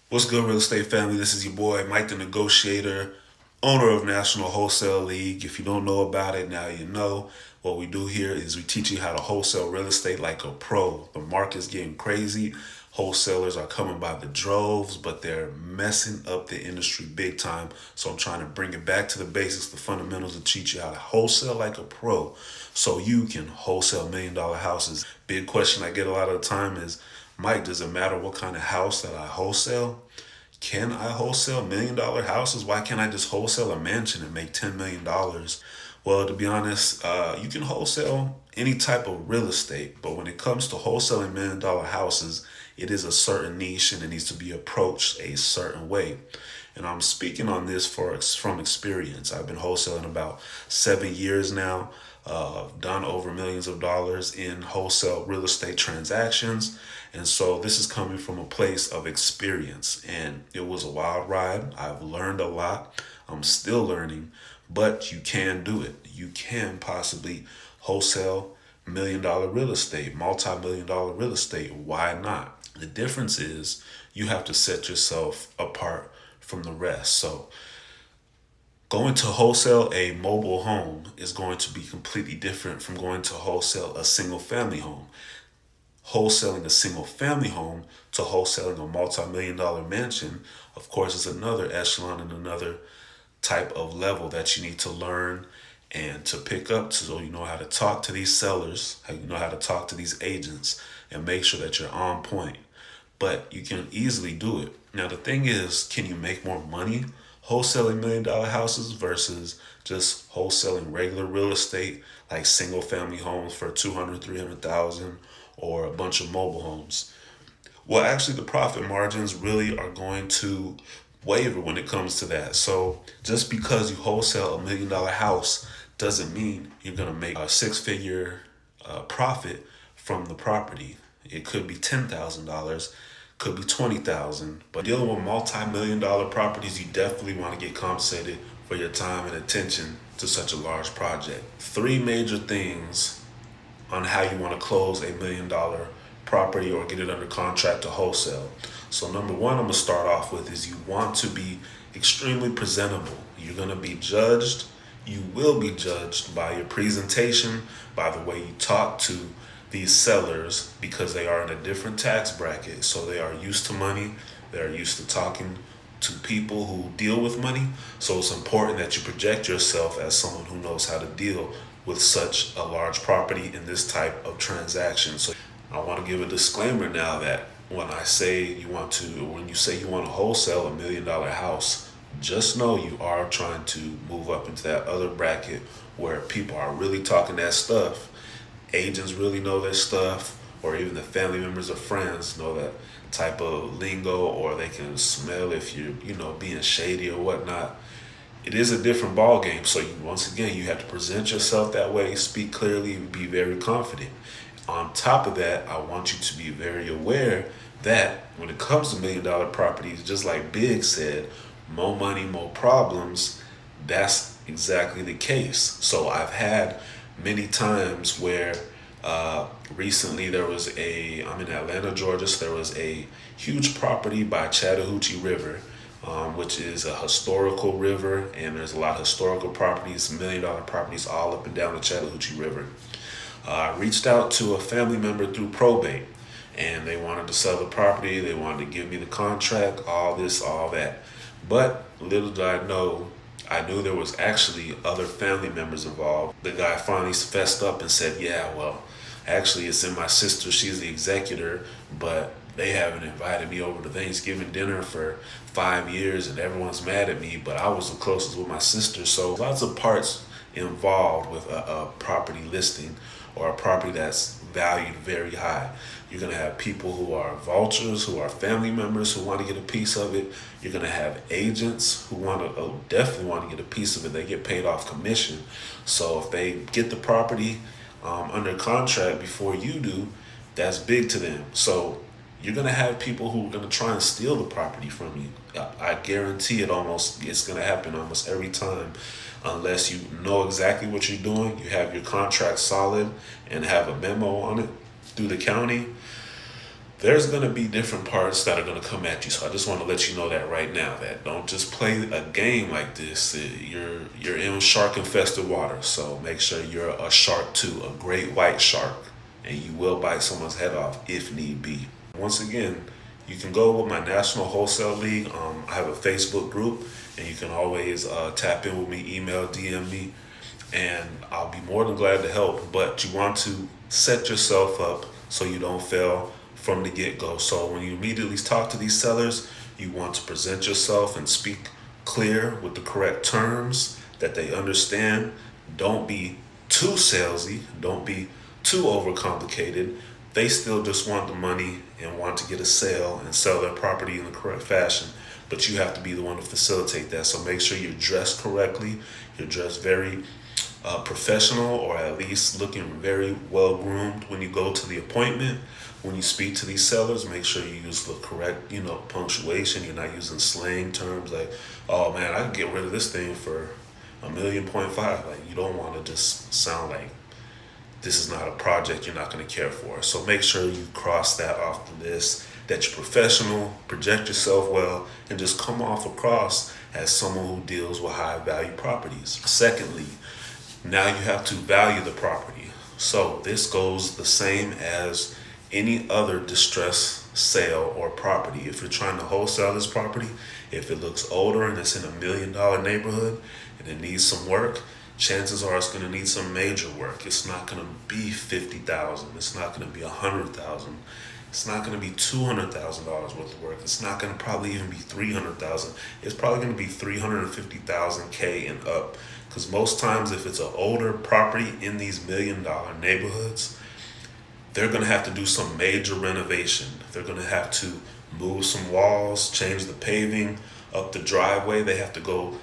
What's good, real estate family? This is your boy, Mike the Negotiator, owner of National Wholesale League. If you don't know about it, now you know. What we do here is we teach you how to wholesale real estate like a pro. The market's getting crazy. Wholesalers are coming by the droves, but they're messing up the industry big time. So I'm trying to bring it back to the basics, the fundamentals, to teach you how to wholesale like a pro so you can wholesale $1 million houses. Big question I get a lot of the time is, Mike, does it matter what kind of house that I wholesale? Can I wholesale $1 million houses? Why can't I just wholesale a mansion and make $10 million? Well, to be honest, you can wholesale any type of real estate, but when it comes to wholesaling $1 million houses, it is a certain niche and it needs to be approached a certain way. And I'm speaking on this from experience. I've been wholesaling about 7 years now. Done over millions of dollars in wholesale real estate transactions. And so this is coming from a place of experience. And it was a wild ride. I've learned a lot. I'm still learning, but you can do it. You can possibly wholesale $1 million real estate, multi-million-dollar real estate. Why not? The difference is you have to set yourself apart from the rest. So going to wholesale a mobile home is going to be completely different from going to wholesale a single family home. Wholesaling a single family home to wholesaling a multi-million-dollar mansion, of course, is another echelon and another type of level that you need to learn and to pick up, so you know how to talk to these sellers, how you know how to talk to these agents, and make sure that you're on point. But you can easily do it. Now, the thing is, can you make more money wholesaling $1 million houses versus just wholesaling regular real estate like single family homes for 200, 300,000 or a bunch of mobile homes? Well, actually, the profit margins really are going to waver when it comes to that. So just because you wholesale $1 million house doesn't mean you're going to make a six-figure profit from the property. It could be $10,000, could be 20,000. But dealing with multi-million-dollar properties, you definitely want to get compensated for your time and attention to such a large project. Three major things on how you want to close a $1 million property or get it under contract to wholesale. So number one, I'm gonna start off with is you want to be extremely presentable. You're gonna be judged. You will be judged by your presentation, by the way you talk to these sellers, because they are in a different tax bracket. So they are used to money. They are used to talking to people who deal with money. So it's important that you project yourself as someone who knows how to deal with such a large property in this type of transaction. So I want to give a disclaimer now that when you say you want to wholesale a $1 million house, just know you are trying to move up into that other bracket where people are really talking that stuff. Agents really know their stuff, or even the family members or friends know that type of lingo, or they can smell if you're, being shady or whatnot. It is a different ball game. So once again, you have to present yourself that way, speak clearly, and be very confident. On top of that, I want you to be very aware that when it comes to $1 million properties, just like Big said, more money, more problems. That's exactly the case. So I've had many times where recently I'm in Atlanta, Georgia, so there was a huge property by Chattahoochee River, which is a historical river, and there's a lot of historical properties, $1 million properties all up and down the Chattahoochee River. I reached out to a family member through probate, and they wanted to sell the property. They wanted to give me the contract, all this, all that. But little did I knew there was actually other family members involved. The guy finally fessed up and said, yeah, well, actually it's in my sister. She's the executor, but they haven't invited me over to Thanksgiving dinner for 5 years, and everyone's mad at me, but I was the closest with my sister. So lots of parts involved with a property listing or a property that's valued very high. You're going to have people who are vultures, who are family members who want to get a piece of it. You're going to have agents who definitely want to get a piece of it. They get paid off commission. So if they get the property under contract before you do, that's big to them. So you're going to have people who are going to try and steal the property from you. I guarantee it's going to happen almost every time, unless you know exactly what you're doing, you have your contract solid and have a memo on it through the county. there's going to be different parts that are going to come at you. So I just want to let you know that right now, that don't just play a game like this. You're in shark infested water. So make sure you're a shark too, a great white shark, and you will bite someone's head off if need be. Once again, you can go with my National Wholesale League. I have a Facebook group, and you can always tap in with me, email, DM me, and I'll be more than glad to help. But you want to set yourself up so you don't fail from the get-go. So when you immediately talk to these sellers, you want to present yourself and speak clear with the correct terms that they understand. Don't be too salesy. Don't be too overcomplicated. They still just want the money and want to get a sale and sell their property in the correct fashion. But you have to be the one to facilitate that. So make sure you're dressed correctly. You're dressed very professional, or at least looking very well groomed when you go to the appointment. When you speak to these sellers, make sure you use the correct, punctuation. You're not using slang terms like, "Oh man, I can get rid of this thing for $1.5 million." Like, you don't want to just sound like this is not a project you're not going to care for. So make sure you cross that off the list, that you're professional, project yourself well, and just come off across as someone who deals with high value properties. Secondly, now you have to value the property. So this goes the same as any other distress sale or property. If you're trying to wholesale this property, if it looks older and it's in $1 million neighborhood and it needs some work, chances are it's going to need some major work. It's not going to be $50,000. It's not going to be $100,000. It's not going to be $200,000 worth of work. It's not going to probably even be $300,000. It's probably going to be $350,000 and up. Because most times, if it's an older property in these $1 million neighborhoods, they're going to have to do some major renovation. They're going to have to move some walls, change the paving, up the driveway. They have to go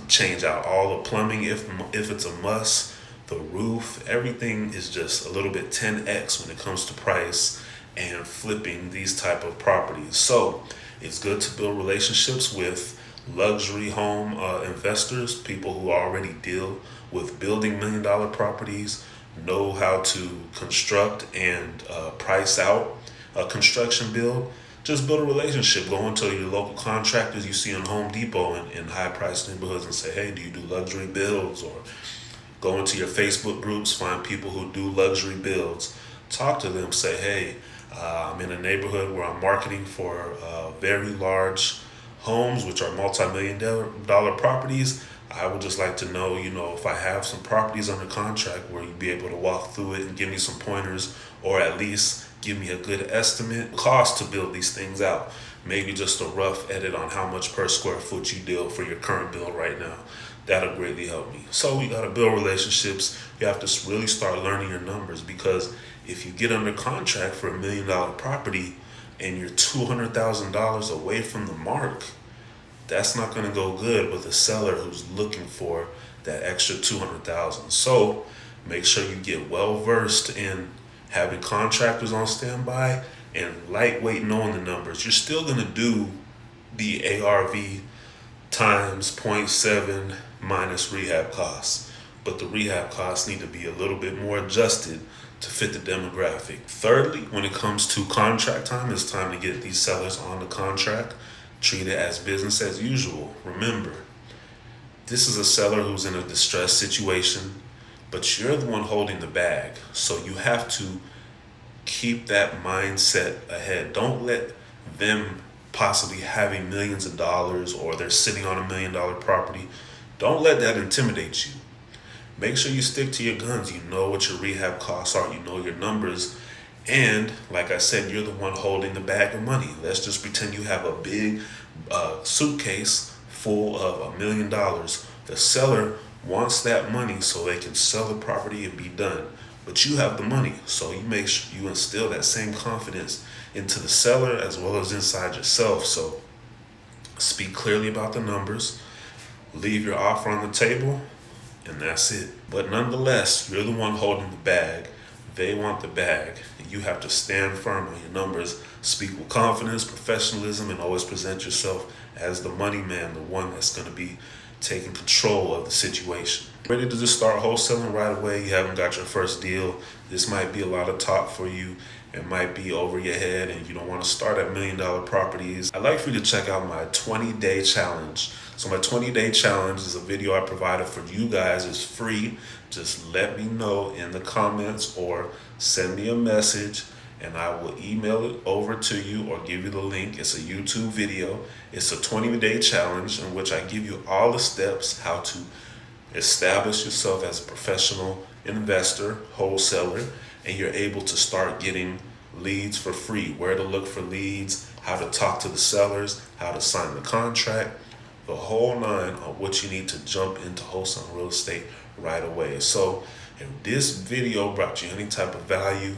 change out all the plumbing if it's a must. The roof, everything is just a little bit 10x when it comes to price and flipping these type of properties. So it's good to build relationships with luxury home investors, people who already deal with building $1 million properties, know how to construct and price out a construction build. Just build a relationship. Go into your local contractors you see in Home Depot in high priced neighborhoods and say, "Hey, do you do luxury builds?" Or go into your Facebook groups, find people who do luxury builds. Talk to them, say, "Hey, I'm in a neighborhood where I'm marketing for very large homes, which are multi-million dollar properties. I would just like to know, if I have some properties under contract where you'd be able to walk through it and give me some pointers, or at least give me a good estimate cost to build these things out. Maybe just a rough edit on how much per square foot you deal for your current build right now. That'll greatly help me." So you got to build relationships. You have to really start learning your numbers, because if you get under contract for $1 million property and you're $200,000 away from the mark, that's not going to go good with a seller who's looking for that extra $200,000. So make sure you get well versed in having contractors on standby and lightweight knowing the numbers. You're still going to do the ARV times 0.7 minus rehab costs, but the rehab costs need to be a little bit more adjusted to fit the demographic. Thirdly, when it comes to contract time, it's time to get these sellers on the contract. Treat it as business as usual. Remember, this is a seller who's in a distressed situation, but you're the one holding the bag. So you have to keep that mindset ahead. Don't let them possibly having millions of dollars, or they're sitting on $1 million property. Don't let that intimidate you. Make sure you stick to your guns. You know what your rehab costs are. You know your numbers. And like I said, you're the one holding the bag of money. Let's just pretend you have a big suitcase full of $1 million. The seller wants that money so they can sell the property and be done. But you have the money, so you make sure you instill that same confidence into the seller as well as inside yourself. So speak clearly about the numbers, leave your offer on the table, and that's it. But nonetheless, you're the one holding the bag. They want the bag. You have to stand firm on your numbers, speak with confidence, professionalism, and always present yourself as the money man, the one that's going to be taking control of the situation. Ready to just start wholesaling right away? You haven't got your first deal. This might be a lot of talk for you. It might be over your head and you don't want to start at $1 million properties. I'd like for you to check out my 20-day challenge. So my 20-day challenge is a video I provided for you guys. It's free. Just let me know in the comments or send me a message and I will email it over to you or give you the link. It's a YouTube video. It's a 20-day challenge in which I give you all the steps how to establish yourself as a professional investor, wholesaler, and you're able to start getting leads for free. Where to look for leads, how to talk to the sellers, how to sign the contract, the whole nine on what you need to jump into wholesale real estate right away. So if this video brought you any type of value,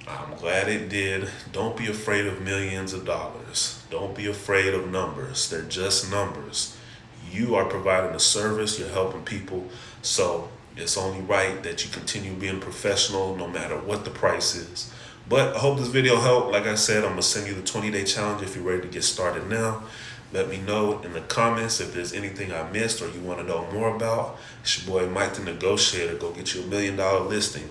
I'm glad it did. Don't be afraid of millions of dollars. Don't be afraid of numbers. They're just numbers. You are providing a service, you're helping people. So it's only right that you continue being professional no matter what the price is. But I hope this video helped. Like I said, I'm gonna send you the 20-day challenge if you're ready to get started now. Let me know in the comments if there's anything I missed or you want to know more about. It's your boy Mike the Negotiator. Go get you $1 million listing.